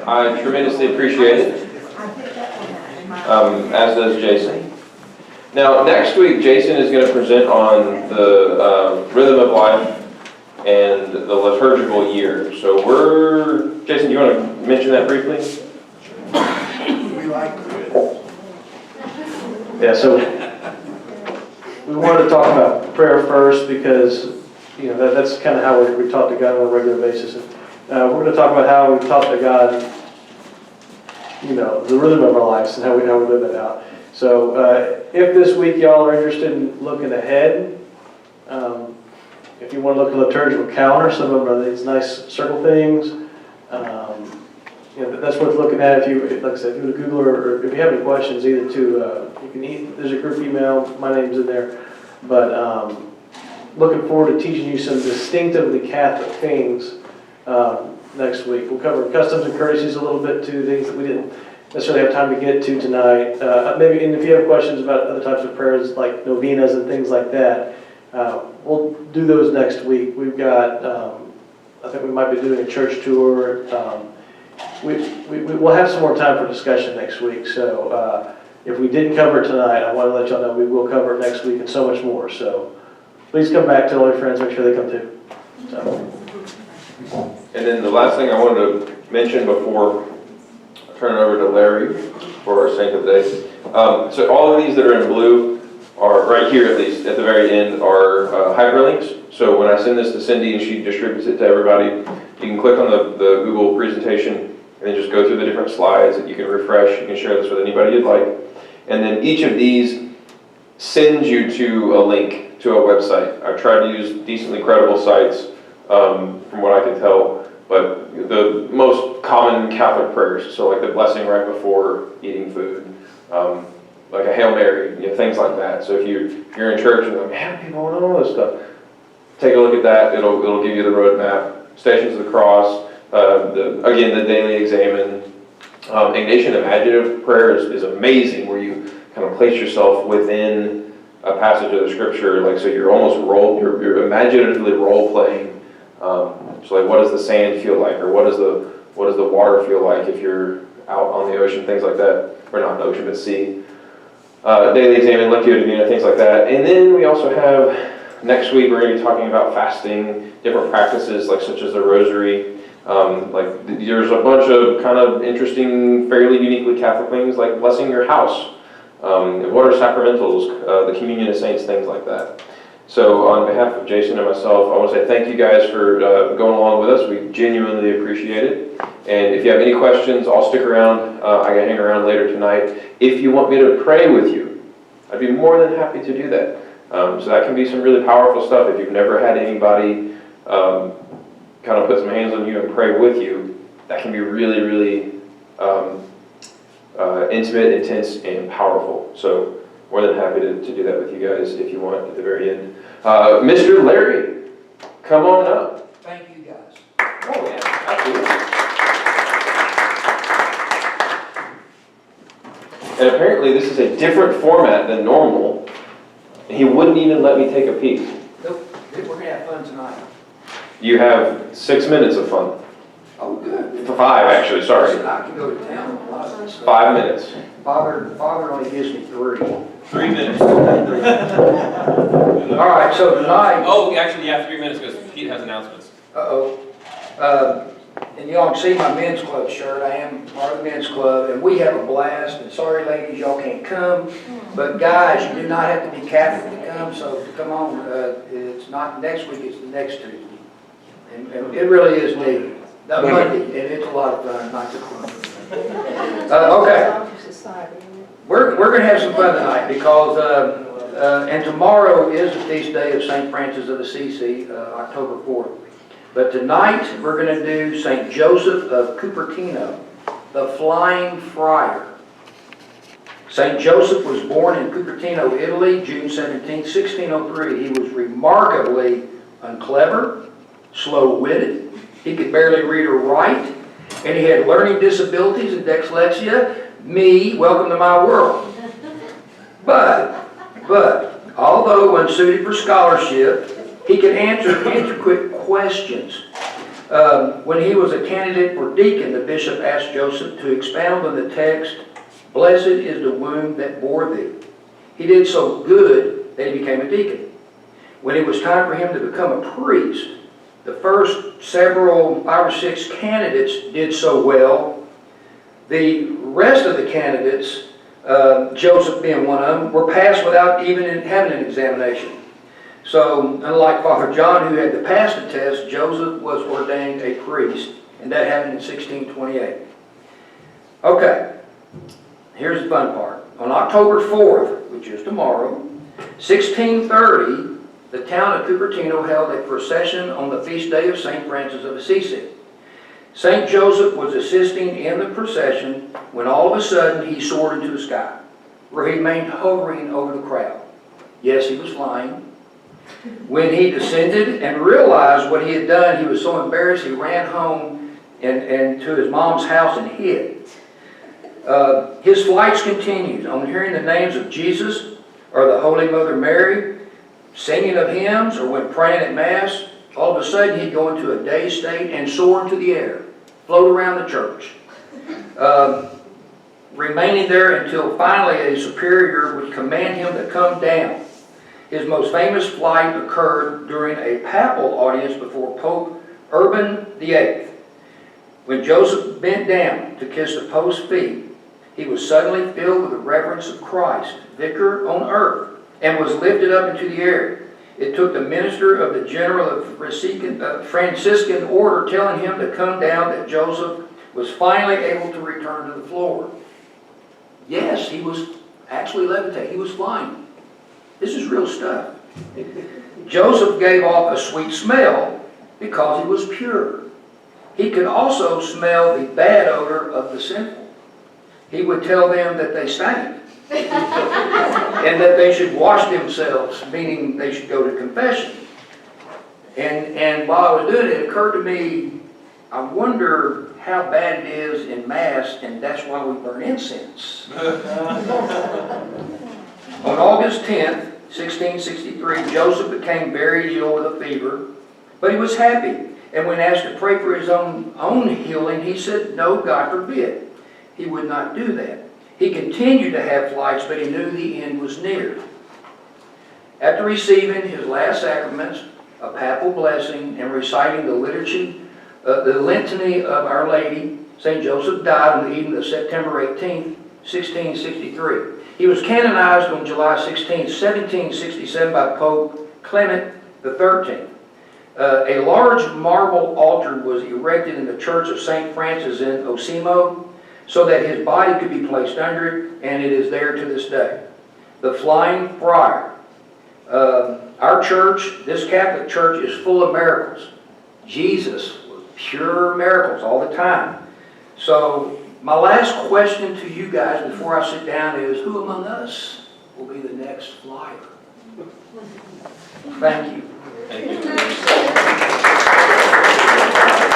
I tremendously appreciate it, as does Jason. Now, next week, Jason is going to present on the rhythm of life and the liturgical year. So Jason, do you want to mention that briefly? Yeah, so we wanted to talk about prayer first because, that's kind of how we talk to God on a regular basis. We're going to talk about how we talk to God, the rhythm of our lives and how we live it out. So if this week y'all are interested in looking ahead, if you want to look at the liturgical calendar, some of them are these nice circle things. That's worth looking at. If you, like I said, if you go to Google or if you have any questions, either there's a group email. My name's in there. But looking forward to teaching you some distinctively Catholic things next week. We'll cover customs and courtesies a little bit too, things that we didn't necessarily have time to get to tonight. Maybe, and if you have questions about other types of prayers like novenas and things like that, we'll do those next week. We've got, I think we might be doing a church tour. We'll have some more time for discussion next week. So if we didn't cover it tonight, I want to let y'all know we will cover it next week and so much more. So please come back, tell all your friends, make sure they come too. So. And then the last thing I wanted to mention before I turn it over to Larry for our saint of the day. So all of these that are in blue are, right here at least, at the very end, are hyperlinks. So when I send this to Cindy and she distributes it to everybody, you can click on the Google presentation and then just go through the different slides that you can refresh. You can share this with anybody you'd like. And then each of these sends you to a link to a website. I've tried to use decently credible sites from what I can tell, but the most common Catholic prayers, so like the blessing right before eating food, like a Hail Mary, things like that. So if you're in church and you're like, man, people want to know all this stuff, take a look at that. It'll give you the roadmap. Stations of the Cross, again, the daily examen. Ignatian imaginative prayer is amazing, where you kind of place yourself within a passage of the scripture, like so you're almost you're imaginatively role playing. So like, what does the sand feel like, or what does the water feel like if you're out on the ocean, things like that, or not an ocean but sea. Daily examen, Lectio Divina, things like that. And then we also have, next week we're going to be talking about fasting, different practices like such as the rosary. There's a bunch of kind of interesting, fairly uniquely Catholic things like blessing your house. What are sacramentals, the communion of saints, things like that. So on behalf of Jason and myself, I want to say thank you guys for going along with us. We genuinely appreciate it. And if you have any questions, I'll stick around. I can hang around later tonight. If you want me to pray with you, I'd be more than happy to do that. So that can be some really powerful stuff. If you've never had anybody kind of put some hands on you and pray with you, that can be really, really intimate, intense, and powerful. So more than happy to do that with you guys if you want at the very end. Mr. Larry, come on up. Thank you, guys. Oh, yeah, absolutely. And apparently this is a different format than normal. He wouldn't even let me take a peek. Nope, we're going to have fun tonight. You have 6 minutes of fun. Oh, good. 5, actually, sorry. Listen, I can go to town. 5 minutes. Father only gives me 3. 3 minutes. All right, so tonight, Oh, actually, yeah, 3 minutes because Pete has announcements. and y'all can see my men's club shirt. I am part of the men's club, and we have a blast. And sorry, ladies, y'all can't come. But guys, you do not have to be Catholic to come. So come on, it's not next week; it's the next Tuesday, and it really is neat. Monday, and it's a lot of fun. Not just fun. Okay, we're going to have some fun tonight because and tomorrow is the feast day of St. Francis of Assisi, October 4th. But tonight we're going to do St. Joseph of Cupertino, the Flying Friar. St. Joseph was born in Cupertino, Italy, June 17, 1603. He was remarkably unclever, slow-witted. He could barely read or write, and he had learning disabilities and dyslexia. Me, welcome to my world. But, although unsuited for scholarship, he could answer intricate questions. When he was a candidate for deacon, the bishop asked Joseph to expound on the text, "Blessed is the womb that bore thee." He did so good that he became a deacon. When it was time for him to become a priest, the first several, 5 or 6 candidates did so well. The rest of the candidates, Joseph being one of them, were passed without even having an examination. So, unlike Father John, who had to pass the test, Joseph was ordained a priest, and that happened in 1628. Okay, here's the fun part. On October 4th, which is tomorrow, 1630, the town of Cupertino held a procession on the feast day of St. Francis of Assisi. St. Joseph was assisting in the procession when all of a sudden he soared into the sky, where he remained hovering over the crowd. Yes, he was flying. When he descended and realized what he had done, he was so embarrassed he ran home and to his mom's house and hid. His flights continued. On hearing the names of Jesus or the Holy Mother Mary, singing of hymns, or when praying at Mass, all of a sudden he'd go into a dazed state and soar into the air, float around the church, remaining there until finally a superior would command him to come down. His most famous flight occurred during a papal audience before Pope Urban VIII. When Joseph bent down to kiss the Pope's feet, he was suddenly filled with the reverence of Christ, vicar on earth, and was lifted up into the air. It took the minister of the general of Franciscan order telling him to come down that Joseph was finally able to return to the floor. Yes, he was actually levitating. He was flying. This is real stuff. Joseph gave off a sweet smell because he was pure. He could also smell the bad odor of the sinful. He would tell them that they stank and that they should wash themselves, meaning they should go to confession. And while I was doing it, it occurred to me, I wonder how bad it is in Mass, and that's why we burn incense. On August 10th, 1663, Joseph became very ill with a fever, but he was happy. And when asked to pray for his own healing, he said, "No, God forbid." He would not do that. He continued to have flights, but he knew the end was near. After receiving his last sacraments, a papal blessing, and reciting the liturgy, the litany of Our Lady, St. Joseph died on the evening of September 18th, 1663. He was canonized on July 16, 1767 by Pope Clement XIII. A large marble altar was erected in the Church of St. Francis in Osimo so that his body could be placed under it, and it is there to this day. The Flying Friar. Our church, this Catholic church, is full of miracles. Jesus was pure miracles all the time. So my last question to you guys before I sit down is, who among us will be the next flyer? Thank you. Thank you.